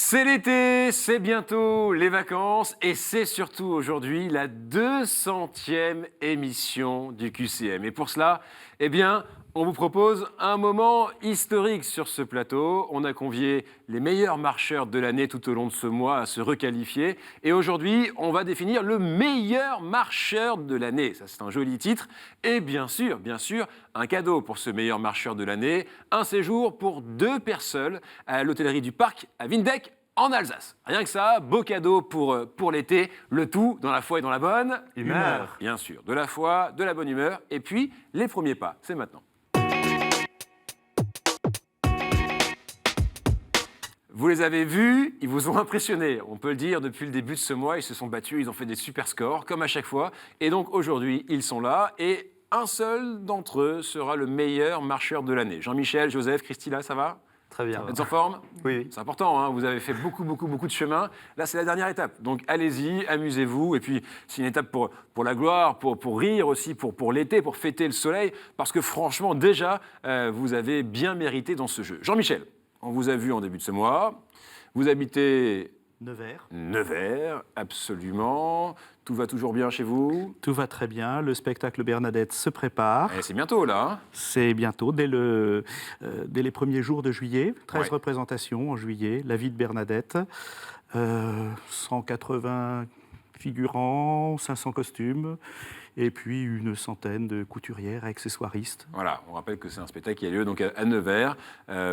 C'est l'été, c'est bientôt les vacances et c'est surtout aujourd'hui la 200e émission du QCM. Et pour cela, eh bien, on vous propose un moment historique sur ce plateau. On a convié les meilleurs marcheurs de l'année tout au long de ce mois à se requalifier. Et aujourd'hui, on va définir le meilleur marcheur de l'année. Ça, c'est un joli titre. Et bien sûr, un cadeau pour ce meilleur marcheur de l'année. Un séjour pour 2 personnes à l'hôtellerie du Parc à Windeck en Alsace. Rien que ça, beau cadeau pour l'été. Le tout dans la foi et dans la bonne Humeur. Bien sûr, de la foi, de la bonne humeur. Et puis, les premiers pas, c'est maintenant. Vous les avez vus, ils vous ont impressionné. On peut le dire, depuis le début de ce mois, ils se sont battus, ils ont fait des super scores, comme à chaque fois. Et donc aujourd'hui, ils sont là et un seul d'entre eux sera le meilleur marcheur de l'année. Jean-Michel, Joseph, Christila, ça va ? Très bien. Vous êtes en forme ? Oui. C'est important, hein, vous avez fait beaucoup de chemin. Là, c'est la dernière étape. Donc allez-y, amusez-vous. Et puis, c'est une étape pour la gloire, pour rire aussi, pour l'été, pour fêter le soleil. Parce que franchement, déjà, vous avez bien mérité dans ce jeu. Jean-Michel, on vous a vu en début de ce mois. Vous habitez Nevers. Nevers, absolument. Tout va toujours bien chez vous ? Tout va très bien. Le spectacle Bernadette se prépare. C'est bientôt, là. Hein. C'est bientôt, dès les premiers jours de juillet. 13 Ouais. représentations en juillet. La vie de Bernadette. 180 figurants, 500 costumes. Et puis une centaine de couturières, accessoiristes. Voilà, on rappelle que c'est un spectacle qui a lieu donc à Nevers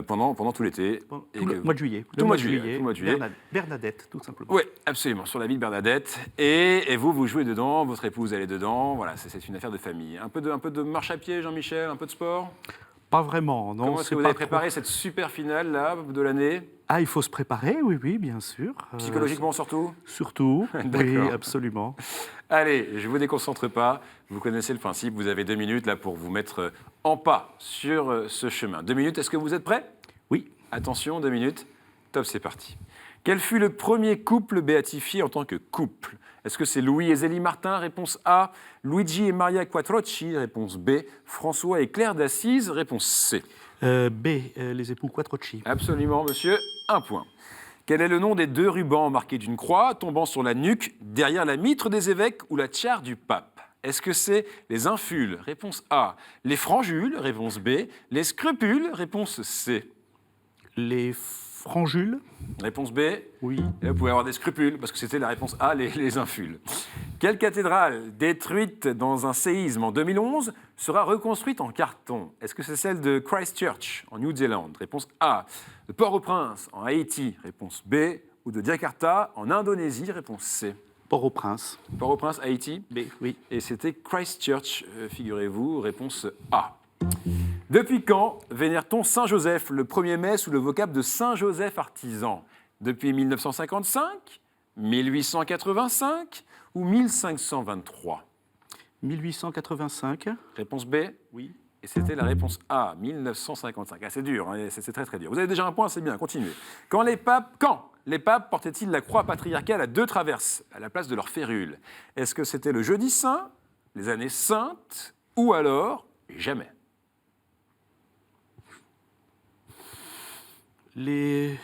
pendant tout l'été. Tout le mois de juillet. Tout le mois de juillet. Bernadette, tout simplement. Oui, absolument, sur la vie de Bernadette. Et vous jouez dedans, votre épouse, elle est dedans. Voilà, c'est une affaire de famille. Un peu de marche à pied, Jean-Michel, un peu de sport. Pas vraiment, non. Comment est-ce que vous avez préparé cette super finale là, de l'année ? Ah, il faut se préparer, oui, bien sûr. Psychologiquement surtout ? Surtout, oui, D'accord. absolument. Allez, je ne vous déconcentre pas. Vous connaissez le principe, vous avez 2 minutes là pour vous mettre en pas sur ce chemin. 2 minutes, est-ce que vous êtes prêts ? Oui. Attention, 2 minutes. Top, c'est parti. Quel fut le premier couple béatifié en tant que couple ? Est-ce que c'est Louis et Zélie Martin ? Réponse A. Luigi et Maria Quattrocci ? Réponse B. François et Claire d'Assise ? Réponse C. B, les époux Quattrocci. Absolument, monsieur. 1 point. Quel est le nom des 2 rubans marqués d'une croix tombant sur la nuque, derrière la mitre des évêques ou la tiare du pape ? Est-ce que c'est les infules ? Réponse A. Les franjules ? Réponse B. Les scrupules ? Réponse C. Les franjules ? Réponse B. Oui. Et là, vous pouvez avoir des scrupules, parce que c'était la réponse A, les infules. Quelle cathédrale, détruite dans un séisme en 2011, sera reconstruite en carton ? Est-ce que c'est celle de Christchurch, en Nouvelle-Zélande ? Réponse A. De Port-au-Prince, en Haïti ? Réponse B. Ou de Jakarta, en Indonésie ? Réponse C. Port-au-Prince. Port-au-Prince, Haïti ? B, oui. Et c'était Christchurch, figurez-vous, réponse A. Depuis quand vénère-t-on Saint Joseph, le 1er mai, sous le vocable de Saint Joseph artisan ? Depuis 1955, 1885 ou 1523 ? 1885. Réponse B ? Oui. Et c'était la réponse A, 1955. Ah, c'est dur, hein, c'est très dur. Vous avez déjà un point, c'est bien, continuez. Quand les papes portaient-ils la croix patriarcale à 2 traverses, à la place de leur férule ? Est-ce que c'était le jeudi saint, les années saintes, ou alors jamais ? Le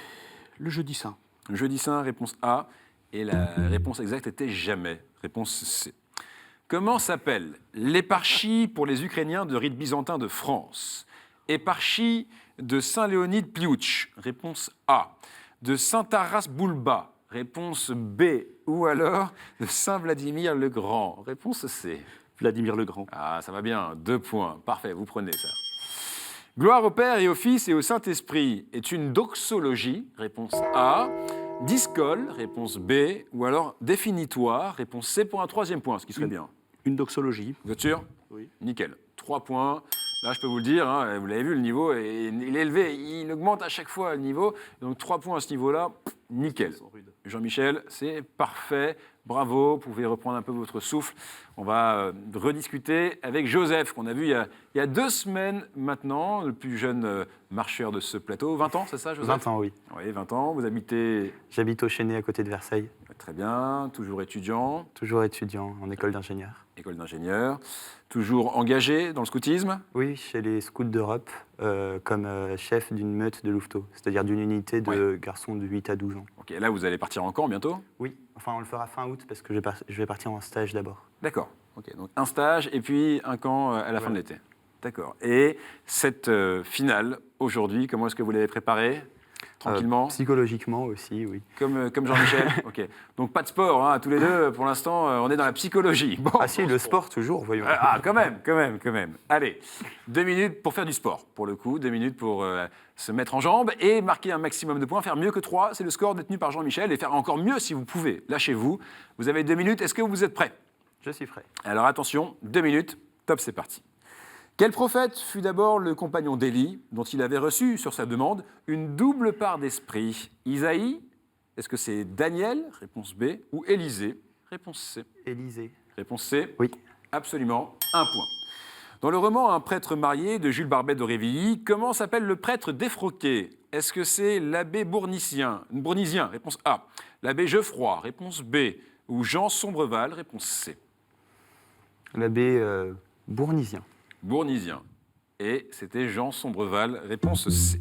jeudi saint. Le jeudi saint, réponse A, et la réponse exacte était jamais, réponse C. Comment s'appelle l'éparchie pour les Ukrainiens de rite byzantin de France ? Éparchie de Saint-Léonide Pliouch, réponse A. De Saint-Taras Bulba, réponse B. Ou alors de Saint-Vladimir le Grand, réponse C. Vladimir le Grand. Ah, ça va bien, 2 points, parfait, vous prenez ça. Gloire au Père et au Fils et au Saint-Esprit est une doxologie, réponse A. Discole, réponse B. Ou alors définitoire, réponse C pour un 3e point, ce qui serait bien. Une doxologie. Vous êtes sûr ? Oui. Nickel. 3 points. Là, je peux vous le dire, hein, vous l'avez vu, le niveau, il est élevé. Il augmente à chaque fois le niveau. Donc 3 points à ce niveau-là, nickel. Jean-Michel, c'est parfait. Bravo, vous pouvez reprendre un peu votre souffle. On va rediscuter avec Joseph, qu'on a vu il y a 2 semaines maintenant, le plus jeune marcheur de ce plateau. 20 ans, c'est ça, Joseph ? 20 ans, oui. Oui, 20 ans. Vous habitez... J'habite au Chênay, à côté de Versailles. Très bien. Toujours étudiant, Toujours étudiant en école d'ingénieur. école d'ingénieur. Toujours engagé dans le scoutisme. Oui, chez les Scouts d'Europe, comme chef d'une meute de louveteaux, c'est-à-dire d'une unité de garçons de 8 à 12 ans. Ok, là, vous allez partir en camp bientôt. Oui, enfin on le fera fin août parce que je vais partir en stage d'abord. D'accord. Ok, donc un stage et puis un camp à la fin de l'été. D'accord. Et cette finale, aujourd'hui, comment est-ce que vous l'avez préparée? Tranquillement, Psychologiquement aussi, oui. comme Jean-Michel. Ok. Donc pas de sport, hein, tous les deux. Pour l'instant, on est dans la psychologie. Bon. Ah si, le sport toujours, voyons. Ah, quand même. Allez, 2 minutes pour faire du sport, pour le coup. 2 minutes pour se mettre en jambes et marquer un maximum de points. Faire mieux que 3, c'est le score détenu par Jean-Michel. Et faire encore mieux si vous pouvez. Lâchez-vous. Vous avez 2 minutes. Est-ce que vous êtes prêts? Je suis prêt. Alors attention, 2 minutes. Top, c'est parti. Quel prophète fut d'abord le compagnon d'Élie, dont il avait reçu, sur sa demande, une double part d'esprit? Isaïe? Est-ce que c'est Daniel? Réponse B. Ou Élisée? Réponse C. Élysée. Réponse C. Oui. Absolument, 1 point. Dans le roman Un prêtre marié de Jules Barbet d'Aurevilly, comment s'appelle le prêtre défroqué? Est-ce que c'est l'abbé Bournisien? Réponse A. L'abbé Geoffroy? Réponse B. Ou Jean Sombreval? Réponse C. L'abbé Bournisien. Bournisien. Et c'était Jean Sombreval, réponse C.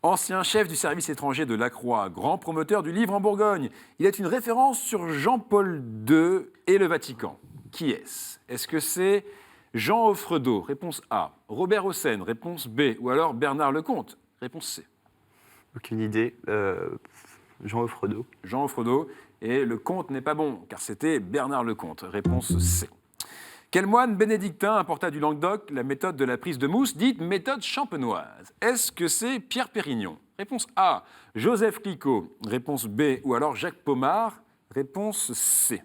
Ancien chef du service étranger de Lacroix, grand promoteur du livre en Bourgogne, il est une référence sur Jean-Paul II et le Vatican. Qui est-ce? Est-ce que c'est Jean Offredo? Réponse A. Robert Hossein? Réponse B. Ou alors Bernard Lecomte? Réponse C. Aucune idée. Jean Offredo. Jean Offredo. Et le comte n'est pas bon, car c'était Bernard Lecomte. Réponse C. Quel moine bénédictin apporta du Languedoc la méthode de la prise de mousse, dite méthode champenoise? Est-ce que c'est Pierre Pérignon? Réponse A. Joseph Clicquot. Réponse B. Ou alors Jacques Pomard? Réponse C.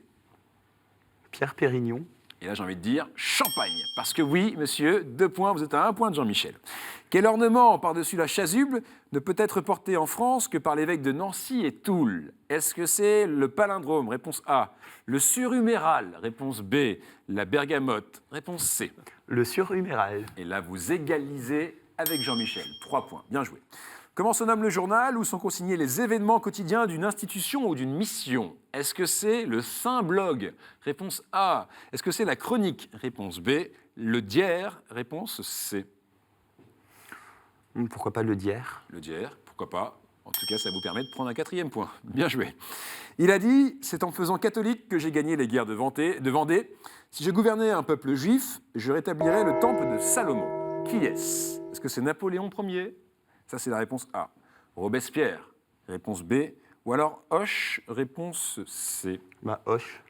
Pierre Pérignon. Et là, j'ai envie de dire Champagne. Parce que oui, monsieur, 2 points, vous êtes à 1 point de Jean-Michel. Quel ornement par-dessus la chasuble ne peut être porté en France que par l'évêque de Nancy et Toul? Est-ce que c'est le palindrome? Réponse A. Le surhuméral? Réponse B. La bergamote? Réponse C. Le surhuméral. Et là, vous égalisez avec Jean-Michel. 3 points. Bien joué. Comment se nomme le journal où sont consignés les événements quotidiens d'une institution ou d'une mission? Est-ce que c'est le Saint-Blog? Réponse A. Est-ce que c'est la Chronique? Réponse B. Le Dière? Réponse C. Pourquoi pas le Dière? Le Dière, pourquoi pas? En tout cas, ça vous permet de prendre un 4e point. Bien joué. Il a dit « C'est en faisant catholique que j'ai gagné les guerres de Vendée. Si je gouvernais un peuple juif, je rétablirais le temple de Salomon. » Qui est-ce? Est-ce que c'est Napoléon Ier? Ça, c'est la réponse A. Robespierre, réponse B. Ou alors Hoche, réponse C. Hoche.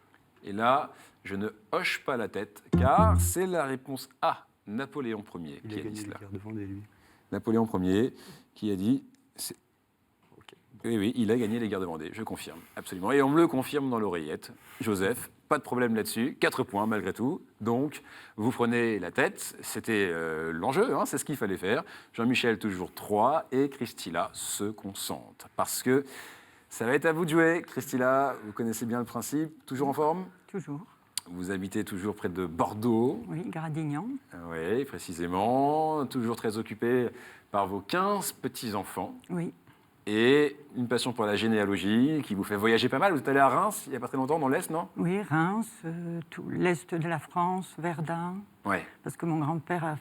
Et là, je ne hoche pas la tête, car c'est la réponse A. Napoléon Ier Il qui a a gagné dit les cela. guerres de Vendée, lui. Napoléon Ier qui a dit... Ok. Oui, il a gagné les guerres de Vendée, je confirme, absolument. Et on me le confirme dans l'oreillette. Joseph, pas de problème là-dessus, 4 points malgré tout. Donc, vous prenez la tête, c'était l'enjeu, hein, c'est ce qu'il fallait faire. Jean-Michel, toujours 3, et Christilla se concentre. Parce que ça va être à vous de jouer. Christilla, vous connaissez bien le principe, toujours en forme? Toujours. Vous habitez toujours près de Bordeaux. Oui, Gradignan. Oui, précisément. Toujours très occupé par vos 15 petits-enfants. Oui. Et une passion pour la généalogie qui vous fait voyager pas mal. Vous êtes allé à Reims il n'y a pas très longtemps, dans l'Est, non? Oui, Reims, tout l'Est de la France, Verdun. Ouais, Parce que mon grand-père a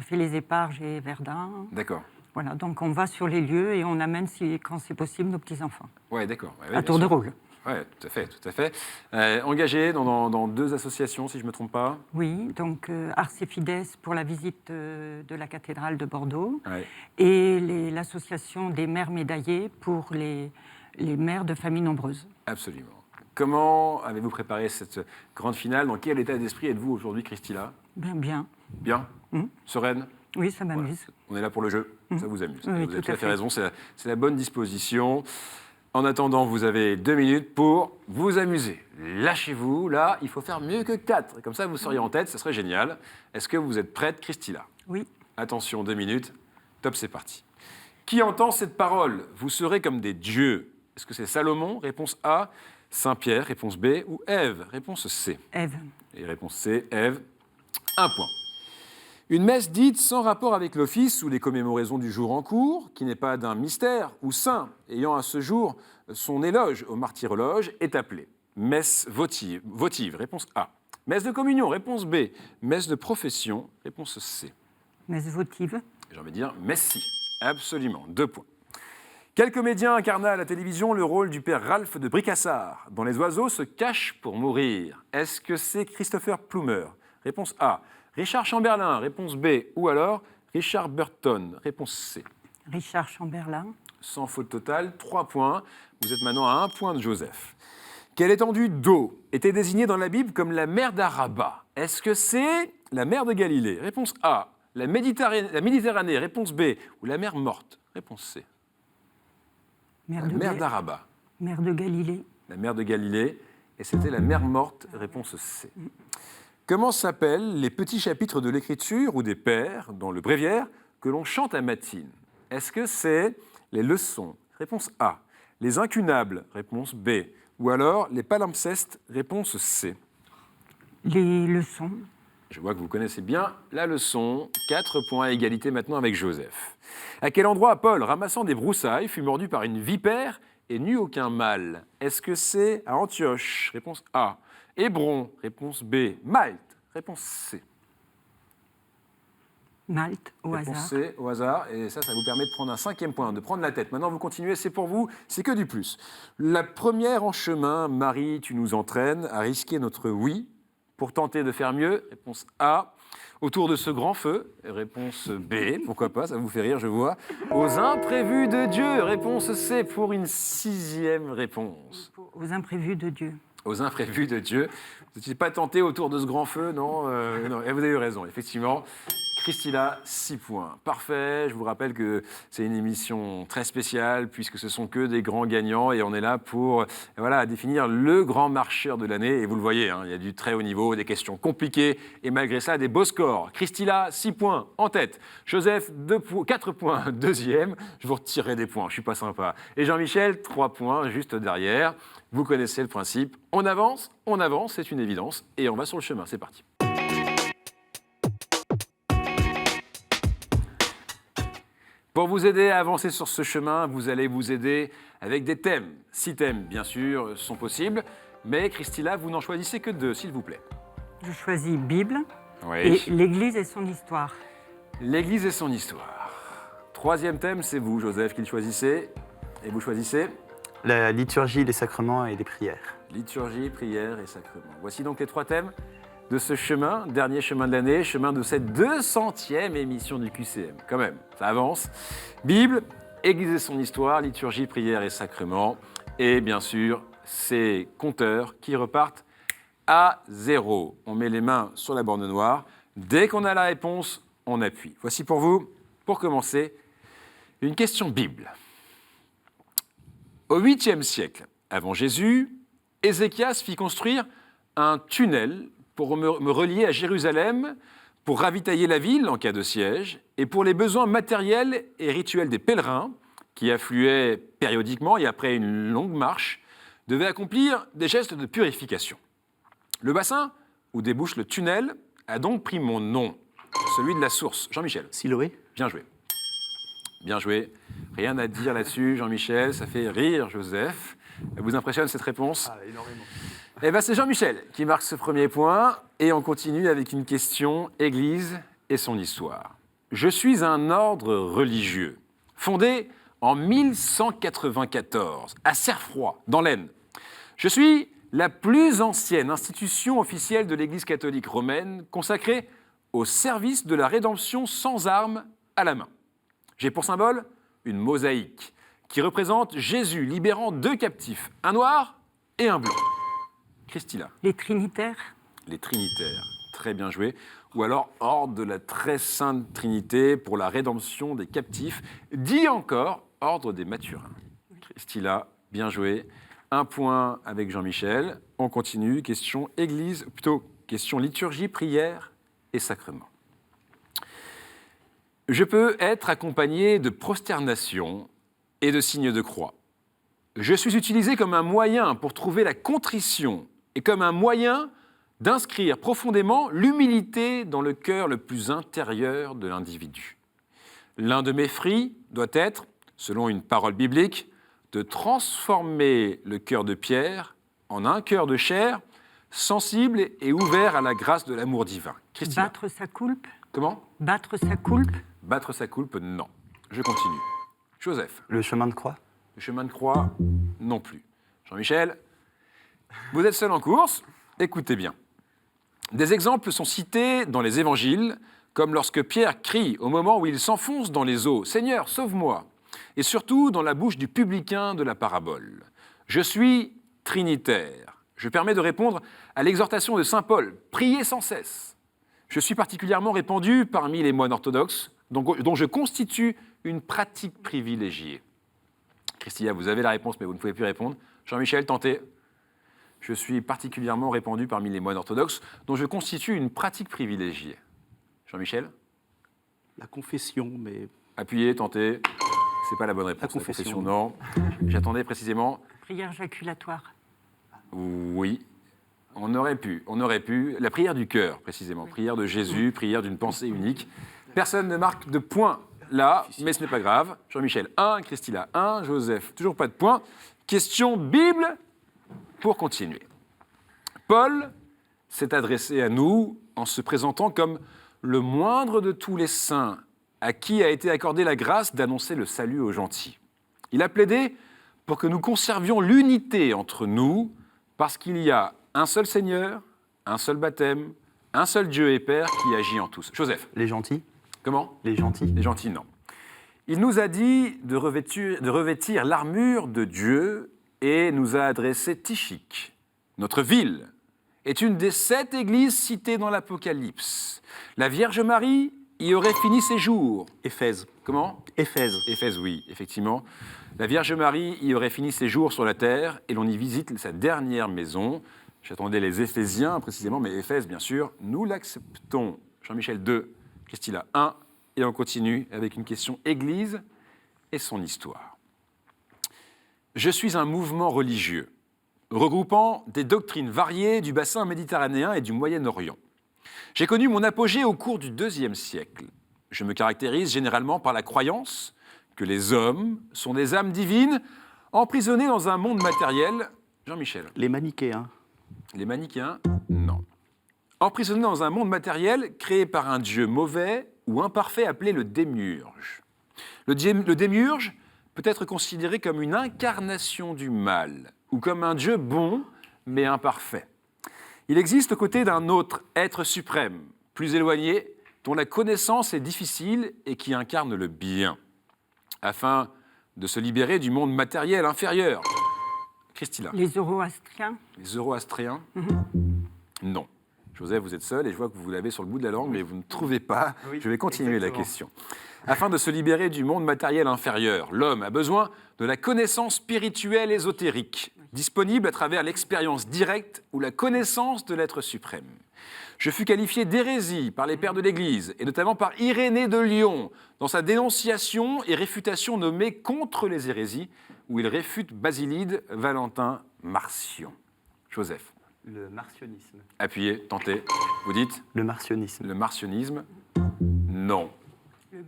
fait les Éparges et Verdun. d'accord. Voilà, donc on va sur les lieux et on amène, quand c'est possible, nos petits-enfants. Ouais, d'accord. Ouais, À bien tour de sûr. rôle. Ouais, tout à fait, tout à fait. Engagé dans 2 associations, si je ne me trompe pas. Oui, donc Ars et Fides pour la visite de la cathédrale de Bordeaux. Ouais. Et l'association des mères médaillées pour les mères de familles nombreuses. Absolument. Comment avez-vous préparé cette grande finale? Dans quel état d'esprit êtes-vous aujourd'hui, Christilla? Bien. Bien? Sereine? Oui, ça Voilà. m'amuse. On est là pour le jeu, ça vous amuse. Oui, Vous avez tout tout à à fait fait. raison, c'est la bonne disposition. En attendant, vous avez 2 minutes pour vous amuser. Lâchez-vous, là, il faut faire mieux que 4. Comme ça, vous seriez en tête, ce serait génial. Est-ce que vous êtes prête, Christilla? Oui. Attention, 2 minutes. Top, c'est parti. Qui entend cette parole? Vous serez comme des dieux. Est-ce que c'est Salomon? Réponse A. Saint-Pierre? Réponse B. Ou Ève? Réponse C. Ève. Et réponse C, Ève. 1 point. Une messe dite sans rapport avec l'office ou les commémoraisons du jour en cours, qui n'est pas d'un mystère ou saint, ayant à ce jour son éloge au martyrologe, est appelée messe votive, réponse A. Messe de communion, réponse B. Messe de profession, réponse C. Messe votive. J'ai envie de dire Messi, absolument, 2 points. Quel comédien incarna à la télévision le rôle du père Ralph de Bricassard, dont les oiseaux se cachent pour mourir? Est-ce que c'est Christopher Plummer? Réponse A. Richard Chamberlain, réponse B. Ou alors Richard Burton, réponse C. Richard Chamberlain. Sans faute totale, 3 points. Vous êtes maintenant à 1 point de Joseph. Quelle étendue d'eau était désignée dans la Bible comme la mer d'Araba? Est-ce que c'est la mer de Galilée? Réponse A. La Méditerranée, réponse B. Ou la mer Morte? Réponse C. La mer d'Araba. Mer de Galilée. La mer de Galilée. Et c'était la mer Morte, réponse C. Comment s'appellent les petits chapitres de l'écriture ou des pères, dans le bréviaire, que l'on chante à matine? Est-ce que c'est les leçons? Réponse A. Les incunables? Réponse B. Ou alors les palimpsestes? Réponse C. Les leçons. Je vois que vous connaissez bien la leçon. 4 points à égalité maintenant avec Joseph. À quel endroit Paul, ramassant des broussailles, fut mordu par une vipère et n'eut aucun mal? Est-ce que c'est à Antioche? Réponse A. Hébron? Réponse B. Malte? Réponse C. Malte, au Réponse hasard. C, au hasard. Et ça vous permet de prendre un 5e point, de prendre la tête. Maintenant, vous continuez, c'est pour vous, c'est que du plus. La première en chemin, Marie, tu nous entraînes à risquer notre oui pour tenter de faire mieux. Réponse A. Autour de ce grand feu. Réponse B. Pourquoi pas, ça vous fait rire, je vois. Aux imprévus de Dieu. Réponse C pour une 6e réponse. Aux imprévus de Dieu. Aux imprévus de Dieu. Vous n'étiez pas tenté autour de ce grand feu, non, non. Et vous avez eu raison, effectivement. Christila, 6 points. Parfait. Je vous rappelle que c'est une émission très spéciale puisque ce sont que des grands gagnants et on est là pour définir le grand marcheur de l'année. Et vous le voyez, il y a du très haut niveau, des questions compliquées et malgré ça, des beaux scores. Christila, 6 points en tête. Joseph, 4 points, 2e. Je vous retirerai des points, je ne suis pas sympa. Et Jean-Michel, 3 points juste derrière. Vous connaissez le principe. On avance, c'est une évidence. Et on va sur le chemin. C'est parti. Pour vous aider à avancer sur ce chemin, vous allez vous aider avec des thèmes. 6 thèmes, bien sûr, sont possibles. Mais Christila, vous n'en choisissez que 2, s'il vous plaît. Je choisis Bible Oui. et l'Église et son histoire. L'Église et son histoire. 3e thème, c'est vous, Joseph, qui le choisissez. Et vous choisissez La liturgie, les sacrements et les prières. liturgie, prière et sacrement. Voici donc les 3 thèmes de ce chemin, dernier chemin de l'année, chemin de cette 200e émission du QCM. Quand même, ça avance. Bible, Église et son histoire, liturgie, prière et sacrement. Et bien sûr, ces compteurs qui repartent à 0. On met les mains sur la borne noire. Dès qu'on a la réponse, on appuie. Voici pour vous, pour commencer, une question Bible. Au 8e siècle avant Jésus, Ézéchias fit construire un tunnel pour me relier à Jérusalem, pour ravitailler la ville en cas de siège, et pour les besoins matériels et rituels des pèlerins, qui affluaient périodiquement et après une longue marche, devaient accomplir des gestes de purification. Le bassin où débouche le tunnel a donc pris mon nom, celui de la source. Jean-Michel. Siloé. Bien joué. Bien joué. Rien à dire là-dessus, Jean-Michel. Ça fait rire, Joseph. Elle vous impressionne cette réponse? Énormément. Eh bien, c'est Jean-Michel qui marque ce premier point. Et on continue avec une question Église et son histoire. Je suis un ordre religieux fondé en 1194 à Cerfroid, dans l'Aisne. Je suis la plus ancienne institution officielle de l'Église catholique romaine consacrée au service de la rédemption sans armes à la main. J'ai pour symbole une mosaïque qui représente Jésus libérant 2 captifs, un noir et un blanc. Christila. Les Trinitaires. Les Trinitaires, très bien joué. Ou alors Ordre de la Très Sainte Trinité pour la rédemption des captifs, dit encore Ordre des Mathurins. Christila, bien joué. 1 point avec Jean-Michel. On continue, question Église, plutôt question liturgie, prière et sacrement. Je peux être accompagné de prosternation et de signes de croix. Je suis utilisé comme un moyen pour trouver la contrition et comme un moyen d'inscrire profondément l'humilité dans le cœur le plus intérieur de l'individu. L'un de mes fruits doit être, selon une parole biblique, de transformer le cœur de Pierre en un cœur de chair, sensible et ouvert à la grâce de l'amour divin. Christina. Battre sa coulpe. Comment? Battre sa coulpe. Battre sa coulpe, non. Je continue. Joseph. Le chemin de croix. Le chemin de croix, non plus. Jean-Michel, vous êtes seul en course, écoutez bien. Des exemples sont cités dans les évangiles, comme lorsque Pierre crie au moment où il s'enfonce dans les eaux « Seigneur, sauve-moi » et surtout dans la bouche du publicain de la parabole. Je suis trinitaire. Je permets de répondre à l'exhortation de saint Paul « Priez sans cesse ». Je suis particulièrement répandu parmi les moines orthodoxes, dont je constitue une pratique privilégiée. Christina, vous avez la réponse, mais vous ne pouvez plus répondre. Jean-Michel, tentez. Je suis particulièrement répandu parmi les moines orthodoxes, dont je constitue une pratique privilégiée. Jean-Michel? La confession, mais... Appuyez, tentez. C'est pas la bonne réponse. La confession. Non. J'attendais précisément. Prière jaculatoire. Oui. On aurait pu. La prière du cœur, précisément. Prière de Jésus, prière d'une pensée unique. Personne ne marque de point là, mais ce n'est pas grave. Jean-Michel, 1. Christina, 1. Joseph, toujours pas de point. Question Bible pour continuer. Paul s'est adressé à nous en se présentant comme le moindre de tous les saints à qui a été accordée la grâce d'annoncer le salut aux gentils. Il a plaidé pour que nous conservions l'unité entre nous parce qu'il y a un seul Seigneur, un seul baptême, un seul Dieu et Père qui agit en tous. Joseph. Les gentils. Comment? Les gentils. Les gentils, non. Il nous a dit de revêtir l'armure de Dieu et nous a adressé Tychique. Notre ville est une des 7 églises citées dans l'Apocalypse. La Vierge Marie y aurait fini ses jours. Éphèse. Comment? Éphèse. Éphèse, oui, effectivement. La Vierge Marie y aurait fini ses jours sur la terre et l'on y visite sa dernière maison. J'attendais les Éphésiens précisément, mais Éphèse, bien sûr, nous l'acceptons. Jean-Michel 2, Christina 1, et on continue avec une question Église et son histoire. Je suis un mouvement religieux regroupant des doctrines variées du bassin méditerranéen et du Moyen-Orient. J'ai connu mon apogée au cours du IIe siècle. Je me caractérise généralement par la croyance que les hommes sont des âmes divines emprisonnées dans un monde matériel. Jean-Michel. Les manichéens. Les manichéens, non. Emprisonnés dans un monde matériel créé par un dieu mauvais ou imparfait appelé le démiurge. Le démiurge peut être considéré comme une incarnation du mal ou comme un dieu bon mais imparfait. Il existe aux côtés d'un autre être suprême, plus éloigné, dont la connaissance est difficile et qui incarne le bien, afin de se libérer du monde matériel inférieur. Christina. Les Zoroastriens. Les Zoroastriens? Non. Joseph, vous êtes seul et je vois que vous l'avez sur le bout de la langue, mais vous ne trouvez pas. Oui, je vais continuer exactement. la question. Afin de se libérer du monde matériel inférieur, l'homme a besoin de la connaissance spirituelle ésotérique, disponible à travers l'expérience directe ou la connaissance de l'être suprême. Je fus qualifié d'hérésie par les pères de l'Église, et notamment par Irénée de Lyon, dans sa dénonciation et réfutation nommée Contre les hérésies, où il réfute Basilide, Valentin, Marcion. Joseph. Le marcionisme. Appuyez, tentez. Vous dites? Le marcionisme. Le marcionisme? Non.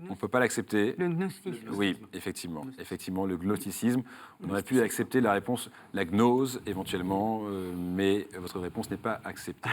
On ne peut pas l'accepter. Le gnosticisme. Oui, effectivement. Effectivement, le gnosticisme. On aurait pu accepter la réponse, la gnose, éventuellement, mais votre réponse n'est pas acceptée.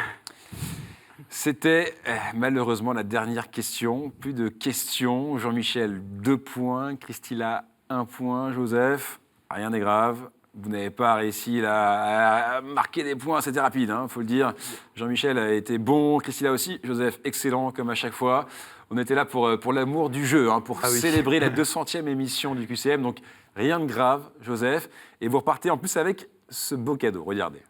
C'était malheureusement la dernière question. Plus de questions. Jean-Michel, 2 points. Christina, 1 point. Joseph, rien n'est grave. Vous n'avez pas réussi à marquer des points, c'était rapide, il faut le dire. Jean-Michel a été bon, Christina aussi. Joseph, excellent comme à chaque fois. On était là pour l'amour du jeu, pour célébrer la 200e émission du QCM. Donc rien de grave, Joseph. Et vous repartez en plus avec ce beau cadeau, regardez.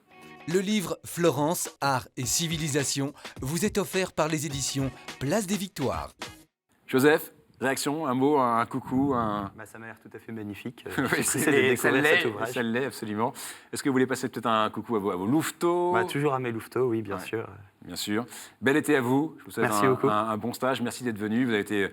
Le livre Florence, Art et Civilisation vous est offert par les éditions Place des Victoires. Joseph, réaction, un mot, un coucou, un... Ça m'a l'air tout à fait magnifique. Oui, ça l'est, absolument. Est-ce que vous voulez passer peut-être un coucou à vos louveteaux? Toujours à mes louveteaux, oui, bien sûr. Bien sûr. Bel été à vous. Je vous souhaite Merci beaucoup. un bon stage. Merci d'être venu. Vous avez été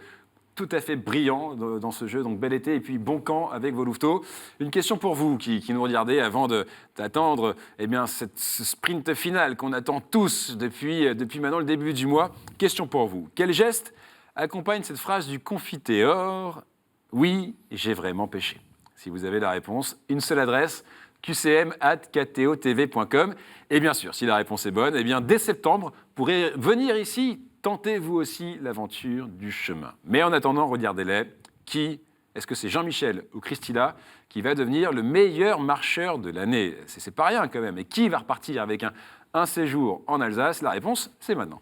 tout à fait brillant dans ce jeu. Donc bel été et puis bon camp avec vos louveteaux. Une question pour vous qui nous regardez avant d'attendre ce sprint final qu'on attend tous depuis maintenant le début du mois. Question pour vous. Quel geste accompagne cette phrase du Confiteor ? Oui, j'ai vraiment pêché. Si vous avez la réponse, une seule adresse, qcm@ktotv.com. Et bien sûr, si la réponse est bonne, dès septembre, vous pourrez venir ici. Tentez vous aussi l'aventure du chemin. Mais en attendant, regardez-les. Est-ce que c'est Jean-Michel ou Christina qui va devenir le meilleur marcheur de l'année ? C'est pas rien quand même. Et qui va repartir avec un séjour en Alsace ? La réponse, c'est maintenant.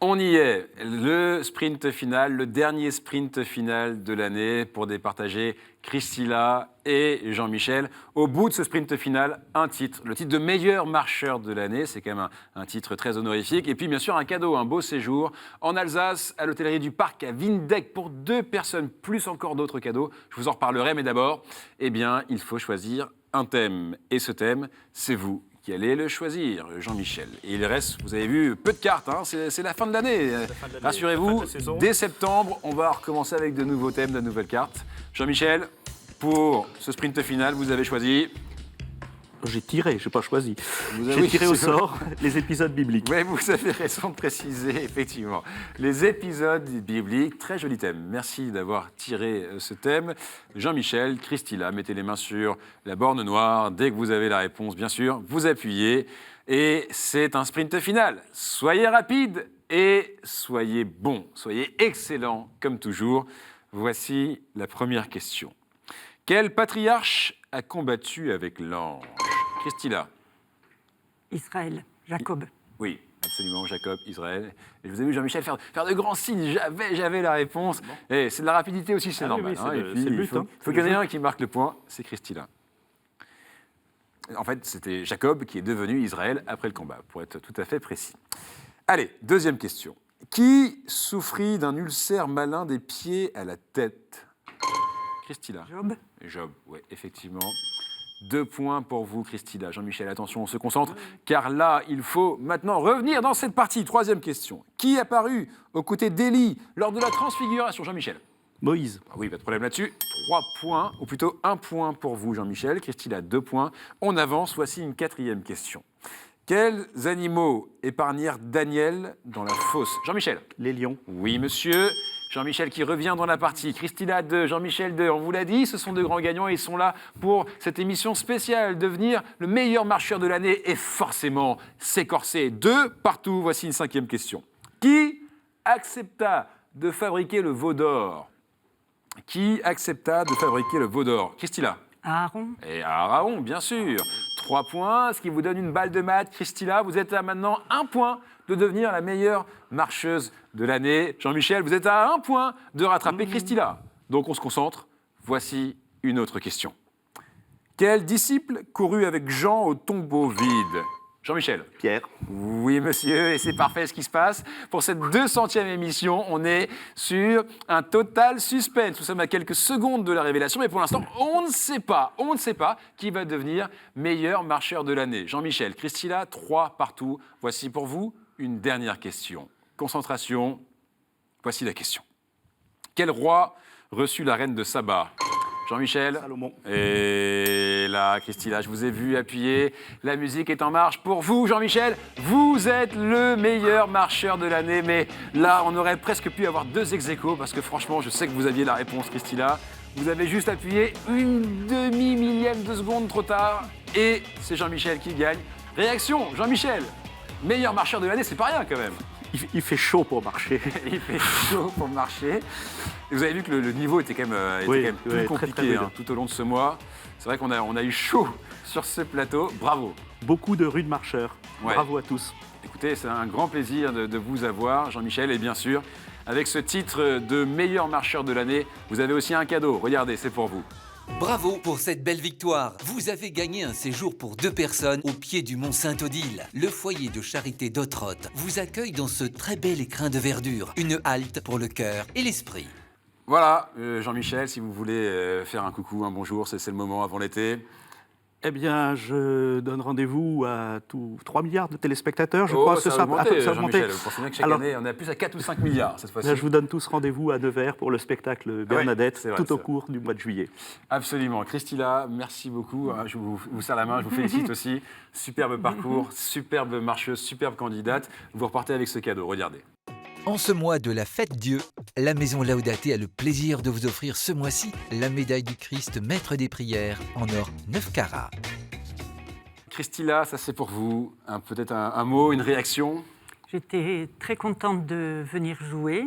On y est, le sprint final, le dernier sprint final de l'année pour départager Christina et Jean-Michel. Au bout de ce sprint final, un titre, le titre de meilleur marcheur de l'année, c'est quand même un titre très honorifique. Et puis bien sûr un cadeau, un beau séjour en Alsace, à l'hôtellerie du Parc à Windeck pour 2 personnes, plus encore d'autres cadeaux. Je vous en reparlerai, mais d'abord, il faut choisir un thème. Et ce thème, c'est vous qui allez le choisir, Jean-Michel. Et il reste, vous avez vu, peu de cartes, c'est la fin de l'année. Rassurez-vous, dès septembre, on va recommencer avec de nouveaux thèmes, de nouvelles cartes. Jean-Michel, pour ce sprint final, vous avez choisi... J'ai tiré, je n'ai pas choisi. J'ai tiré au sort les épisodes bibliques. Oui, vous avez raison de préciser, effectivement. Les épisodes bibliques, très joli thème. Merci d'avoir tiré ce thème. Jean-Michel, Christila, mettez les mains sur la borne noire. Dès que vous avez la réponse, bien sûr, vous appuyez. Et c'est un sprint final. Soyez rapide et soyez bon. Soyez excellent, comme toujours. Voici la première question. Quel patriarche a combattu avec l'ange ? Christina. Israël, Jacob. Oui, absolument, Jacob, Israël. Et je vous ai vu, Jean-Michel, faire de grands signes. J'avais la réponse. Bon. Et c'est de la rapidité aussi, c'est normal. Oui, c'est le but. Il faut qu'il y en ait un qui marque le point, c'est Christina. En fait, c'était Jacob qui est devenu Israël après le combat, pour être tout à fait précis. Allez, deuxième question. Qui souffrit d'un ulcère malin des pieds à la tête ? Christina. Job, oui, effectivement. 2 points pour vous, Christina. Jean-Michel, attention, on se concentre, car là, il faut maintenant revenir dans cette partie. Troisième question. Qui apparut aux côtés d'Élie lors de la transfiguration ? Jean-Michel. Moïse. Ah oui, pas de problème là-dessus. 3 points, ou plutôt 1 point pour vous, Jean-Michel. Christina, 2 points. On avance, voici une 4e question. Quels animaux épargnèrent Daniel dans la fosse ? Jean-Michel. Les lions. Oui, monsieur. Jean-Michel qui revient dans la partie. Christina 2, Jean-Michel 2. On vous l'a dit, ce sont de grands gagnants et ils sont là pour cette émission spéciale, devenir le meilleur marcheur de l'année et forcément s'écorcer. 2 partout. Voici une 5e question. Qui accepta de fabriquer le veau d'or ? Qui accepta de fabriquer le veau d'or ? Christina. Aaron. Et Aaron, bien sûr. 3 points, ce qui vous donne une balle de maths. Christina, vous êtes à maintenant 1 point de devenir la meilleure marcheuse de l'année. Jean-Michel, vous êtes à 1 point de rattraper Christina. Donc on se concentre. Voici une autre question. Quel disciple courut avec Jean au tombeau vide ? Jean-Michel. Pierre. Oui, monsieur, et c'est parfait ce qui se passe. Pour cette 200e émission, on est sur un total suspense. Nous sommes à quelques secondes de la révélation, mais pour l'instant, on ne sait pas qui va devenir meilleur marcheur de l'année. Jean-Michel, Christina, 3 partout. Voici pour vous une dernière question. Concentration, voici la question. Quel roi reçut la reine de Saba ? Jean-Michel. Salomon. Et là, Christina, je vous ai vu appuyer. La musique est en marche pour vous, Jean-Michel. Vous êtes le meilleur marcheur de l'année. Mais là, on aurait presque pu avoir 2 ex-aequo parce que franchement, je sais que vous aviez la réponse, Christina. Vous avez juste appuyé une demi-millième de seconde trop tard. Et c'est Jean-Michel qui gagne. Réaction, Jean-Michel. Meilleur marcheur de l'année, c'est pas rien quand même. Il fait chaud pour marcher. Il fait chaud pour marcher. Et vous avez vu que le niveau était quand même, plus compliqué très tout au long de ce mois. C'est vrai qu'on a eu chaud sur ce plateau. Bravo. Beaucoup de rudes marcheurs. Ouais. Bravo à tous. Écoutez, c'est un grand plaisir de vous avoir, Jean-Michel. Et bien sûr, avec ce titre de meilleur marcheur de l'année, vous avez aussi un cadeau. Regardez, c'est pour vous. Bravo pour cette belle victoire. Vous avez gagné un séjour pour 2 personnes au pied du mont Saint-Odile. Le foyer de charité d'Ottrott vous accueille dans ce très bel écrin de verdure. Une halte pour le cœur et l'esprit. Voilà, Jean-Michel, si vous voulez faire un coucou, un bonjour, c'est le moment avant l'été. Eh bien, je donne rendez-vous à tous 3 milliards de téléspectateurs, je Oh, crois. ça ce va sera- augmenter, ça va augmenter. Jean-Michel. Vous pensez bien que chaque Alors, année, on est plus à 4 ou 5 milliards cette fois-ci. Là, je vous donne tous rendez-vous à Nevers pour le spectacle Bernadette, c'est vrai, tout c'est au vrai. cours du mois de juillet. Absolument. Christilla, merci beaucoup. Je vous serre la main, je vous félicite aussi. Superbe parcours, superbe marcheuse, superbe candidate. Vous repartez avec ce cadeau, regardez. En ce mois de la fête Dieu, la Maison Laudate a le plaisir de vous offrir ce mois-ci la médaille du Christ Maître des prières en or 9 carats. Christilla, ça c'est pour vous. Peut-être un mot, une réaction? J'étais très contente de venir jouer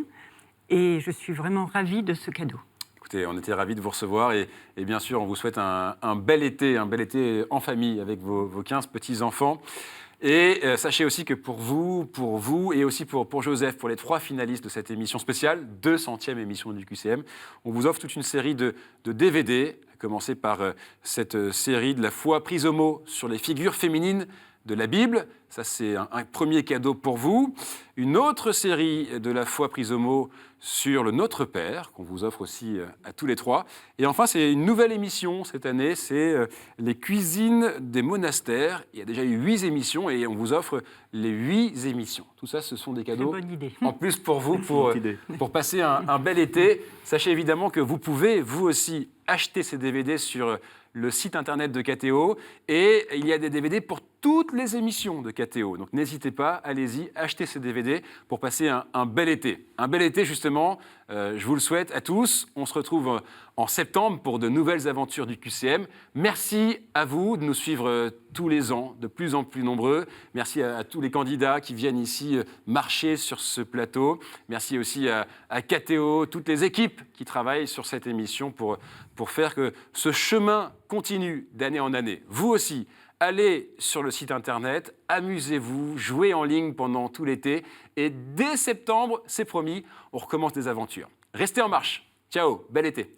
et je suis vraiment ravie de ce cadeau. Écoutez, on était ravis de vous recevoir et bien sûr, on vous souhaite un bel été en famille avec vos 15 petits-enfants. Et sachez aussi que pour vous et aussi pour Joseph, pour les 3 finalistes de cette émission spéciale, 200e émission du QCM, on vous offre toute une série de DVD, à commencer par cette série de la foi prise au mot sur les figures féminines de la Bible. Ça, c'est un premier cadeau pour vous. Une autre série de la foi prise au mot sur le Notre Père, qu'on vous offre aussi à tous les 3. Et enfin, c'est une nouvelle émission cette année, c'est les cuisines des monastères. Il y a déjà eu 8 émissions et on vous offre les 8 émissions. Tout ça, ce sont des cadeaux Très bonne idée. en plus pour vous, Bonne idée. pour passer un bel été. Sachez évidemment que vous pouvez, vous aussi, acheter ces DVD sur le site internet de KTO. Et il y a des DVD pour toutes les émissions de KTO. Donc n'hésitez pas, allez-y, achetez ces DVD pour passer un bel été. Un bel été, justement, je vous le souhaite à tous. On se retrouve en septembre pour de nouvelles aventures du QCM. Merci à vous de nous suivre tous les ans, de plus en plus nombreux. Merci à tous les candidats qui viennent ici marcher sur ce plateau. Merci aussi à KTO, toutes les équipes qui travaillent sur cette émission pour faire que ce chemin continue d'année en année. Vous aussi, allez sur le site internet, amusez-vous, jouez en ligne pendant tout l'été. Et dès septembre, c'est promis, on recommence des aventures. Restez en marche. Ciao, bel été.